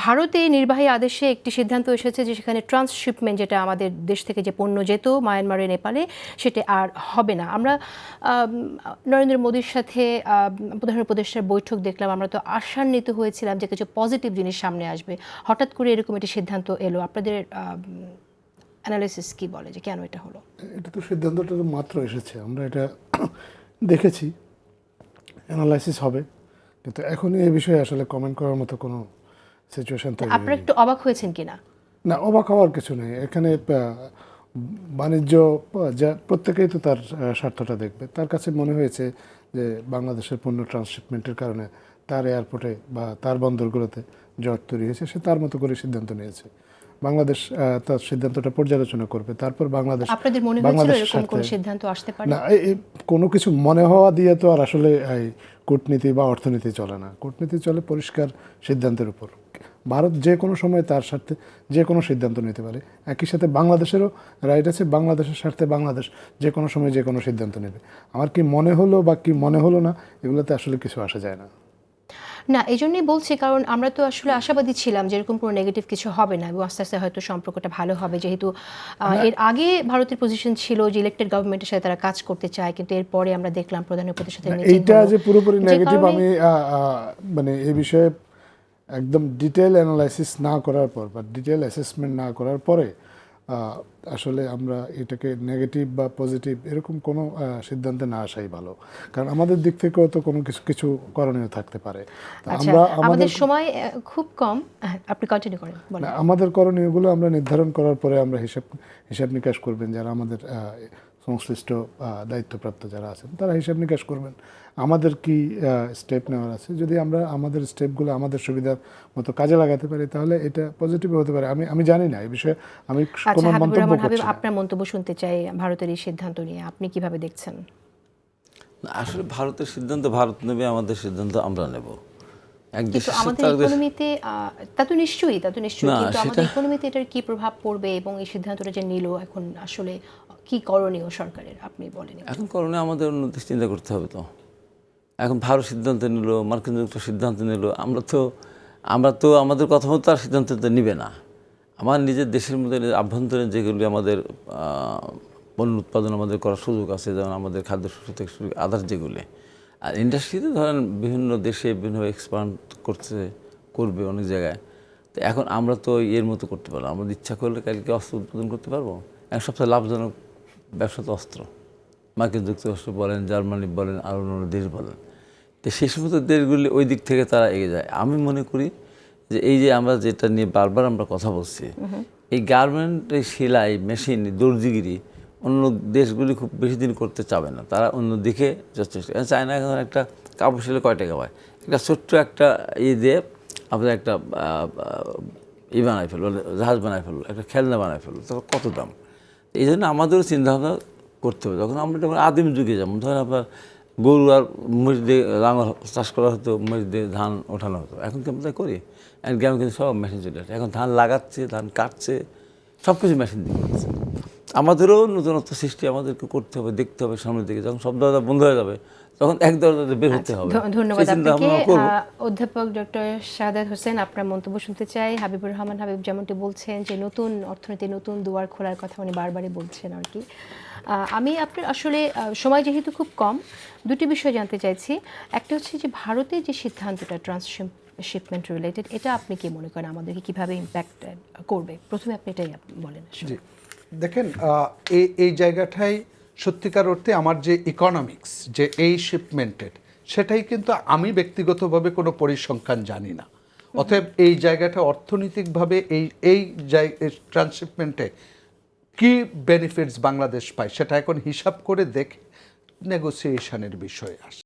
ভারতে নির্বাহী আদেশে একটি সিদ্ধান্ত এসেছে যে সেখানে ট্রান্সশিপমেন্ট, যেটা আমাদের দেশ থেকে যে পণ্য যেত মায়ানমারে, নেপালে, সেটা আর হবে না। আমরা নরেন্দ্র মোদীর সাথে প্রধান উপদেষ্টার বৈঠক দেখলাম, আমরা তো আশান্বিত হয়েছিলাম যে কিছু পজিটিভ জিনিস সামনে আসবে। হঠাৎ করে এরকম একটি সিদ্ধান্ত এলো, আপনাদের অ্যানালাইসিস কি বলে যে কেন এটা হলো? এটা তো সিদ্ধান্তটা তো মাত্র এসেছে, আমরা এটা দেখেছি, অ্যানালাইসিস হবে, কিন্তু এখনই এই বিষয়ে আসলে কমেন্ট করার মতো কোনো সিচুয়েশন তৈরি হয়নি। আপনারা একটু অবাক হয়েছেন কিনা? না, অবাক হওয়ার কিছু নেই এখানে। বাণিজ্য যা প্রত্যেকেই তো তার স্বার্থটা দেখবে। তার কাছে মনে হয়েছে যে বাংলাদেশের পণ্য ট্রান্সশিপমেন্টের কারণে তার এয়ারপোর্টে বা তার বন্দরগুলোতে জট তৈরি হয়েছে, সে তার মতো করে সিদ্ধান্ত নিয়েছে। বাংলাদেশ তার সিদ্ধান্তটা পর্যালোচনা করবে, তারপর বাংলাদেশ আপনাদের মনে হয়েছিল এরকম কোনো সিদ্ধান্ত আসতে পারে? না, কোনো কিছু মনে হওয়া দিয়ে তো আর আসলে এই কূটনীতি বা অর্থনীতি চলে না। কূটনীতি চলে পরিষ্কার সিদ্ধান্তের উপর। ভারত যে কোনো সময় তার স্বার্থে যে কোনো সিদ্ধান্ত নিতে পারে, একই সাথে বাংলাদেশেরও রাইট আছে, বাংলাদেশের স্বার্থে বাংলাদেশ যে কোনো সময় যে কোনো সিদ্ধান্ত নেবে। আমার কি মনে হলো বা কি মনে হলো না, এগুলোতে আসলে কিছু আসা যায় না। না, এই জন্যই বলছি, কারণ আমরা তো আসলে আশাবাদী ছিলাম যে এরকম কোনো নেগেটিভ কিছু হবে না এবং আস্তে আস্তে হয়তো সম্পর্কটা ভালো হবে, যেহেতু এর আগে ভারতের পজিশন ছিল যে ইলেক্টেড গভর্নমেন্টের সাথে তারা কাজ করতে চায়, কিন্তু এরপরে আমরা দেখলাম প্রধান উপদেষ্টার সাথে এইটা যে পুরোপুরি নেগেটিভ, আমি মানে এই বিষয়ে একদম ডিটেল অ্যানালাইসিস না করার পর বা ডিটেল অ্যাসেসমেন্ট না করার পরে আসলে আমরা এটাকে নেগেটিভ বা পজিটিভ এরকম কোনো সিদ্ধান্তে না আসাই ভালো, কারণ আমাদের দিক থেকেও তো কোনো কিছু করণীয় থাকতে পারে। আমরা আমাদের সময় খুব কম, আপনি কন্টিনিউ করেন। আমাদের করণীয়গুলো আমরা নির্ধারণ করার পরে আমরা হিসাব নিকাশ করবেন, যারা আমাদের সংশ্লিষ্ট দায়িত্বপ্রাপ্ত যারা আছেন তারা হিসাব নিকাশ করবেন আমাদের কি স্টেপ নেওয়ার আছে। যদি আমরা আমাদের স্টেপগুলো আমাদের সুবিধার মতো কাজে লাগাতে পারি তাহলে এটা পজিটিভ হতে পারে। আমি জানি না এই বিষয়ে, আমি কোনো মন্তব্য করছি না। আপনার মন্তব্য শুনতে চাই ভারতের এই সিদ্ধান্ত নিয়ে, আপনি কিভাবে দেখছেন? আসলে ভারতের সিদ্ধান্ত ভারত নেবে, আমাদের সিদ্ধান্ত আমরা নেব। কিন্তু আমাদের ইকোনমিতে তা তো নিশ্চয়ই কিন্তু আমাদের ইকোনমিতে এটার কি প্রভাব পড়বে এবং এই সিদ্ধান্তটা যে নিল, এখন আসলে কি করণীয় সরকারের আপনি বলেন? এখন করণীয় আমাদের অন্য দিক চিন্তা করতে হবে। তো এখন ভারত সিদ্ধান্ত নিল, মার্কিন যুক্তরাষ্ট্র সিদ্ধান্ত নিল, আমরা তো আমাদের কথা মতো তার সিদ্ধান্ত নিবে না। আমার নিজের দেশের মধ্যে আভ্যন্তরীণ যেগুলি আমাদের পণ্য উৎপাদন আমাদের করার সুযোগ আছে, যেমন আমাদের খাদ্যশস্য থেকে শুরু আদার যেগুলি, আর ইন্ডাস্ট্রিতে ধরেন বিভিন্ন দেশে বিভিন্ন এক্সপান্ড করবে অনেক জায়গায়। তো এখন আমরা তো এর মতো করতে পারবো, আমাদের ইচ্ছা করলে কালকে অস্ত্র উৎপাদন করতে পারবো। এখন সবচেয়ে লাভজনক ব্যবসা তো অস্ত্র। মার্কিন যুক্তরাষ্ট্র বলেন, জার্মানি বলেন, আর অন্য দেশ বলেন। তো সেই সমস্ত দেশগুলি ওই দিক থেকে তারা এগিয়ে যায়। আমি মনে করি যে এই যে আমরা যেটা নিয়ে বারবার আমরা কথা বলছি, এই গার্মেন্ট, এই সেলাই মেশিন, দর্জিগিরি অন্য দেশগুলি খুব বেশি দিন করতে চাবে না, তারা অন্য দিকে যথেষ্ট। চায়না এখন একটা কাপড় সেলে কয় টাকা পায়, একটা ছোট্ট একটা দিয়ে আপনার একটা বানায় ফেললো, জাহাজ বানায় ফেললো, একটা খেলনা বানায় ফেললো, তারপর কত দাম। এই জন্য আমাদেরও চিন্তাভাবনা করতে হবে। যখন আমরা যখন আদিম যুগে যেমন ধরেন আপনার গরু আর মরিচ দিয়ে লাঙল চাষ করা হতো, মরিচ দিয়ে ধান ওঠানো হতো, এখন কি আমরা করি? এখন গ্রামে কিন্তু সব মেশিন চলে আসে, এখন ধান লাগাচ্ছে, ধান কাটছে, সব কিছু মেশিন দিয়ে করছে। আমাদেরও নতুনত্ব সৃষ্টি আমাদেরকে করতে হবে, দেখতে হবে সামনের দিকে। যখন সব দরজা বন্ধ হয়ে যাবে তখন এক দরজাতে বের হতে হবে। ধন্যবাদ আপনাকে অধ্যাপক ডক্টর শাহাদাত হোসেন। আপনার মন্তব্য শুনতে চাই। হাবিবুর রহমান হাবিব যেমনটি বলছেন যে নতুন অর্থনীতি, নতুন দুয়ার খোলার কথা উনি বারবারই বলছেন আর কি। আমি আপনার আসলে সময় যেহেতু খুব কম, দুটি বিষয় জানতে চাইছি। একটা হচ্ছে যে ভারতের যে সিদ্ধান্তটা ট্রান্সশিপমেন্ট রিলেটেড, এটা আপনি কি মনে করেন আমাদেরকে কীভাবে ইম্প্যাক্ট করবে? প্রথমে আপনি এটাই বলেন। দেখেন, এই জায়গাটাই সত্যিকার অর্থে আমার যে ইকোনমিক্স, যে এই শিপমেন্টের, সেটাই কিন্তু আমি ব্যক্তিগতভাবে কোনো পরিসংখ্যান জানি না। অতএব এই জায়গাটা অর্থনৈতিকভাবে এই ট্রান্সশিপমেন্টে কি বেনিফিটস বাংলাদেশ পায় সেটা এখন হিসাব করে দেখে নেগোসিয়েশনের বিষয়ে আসে।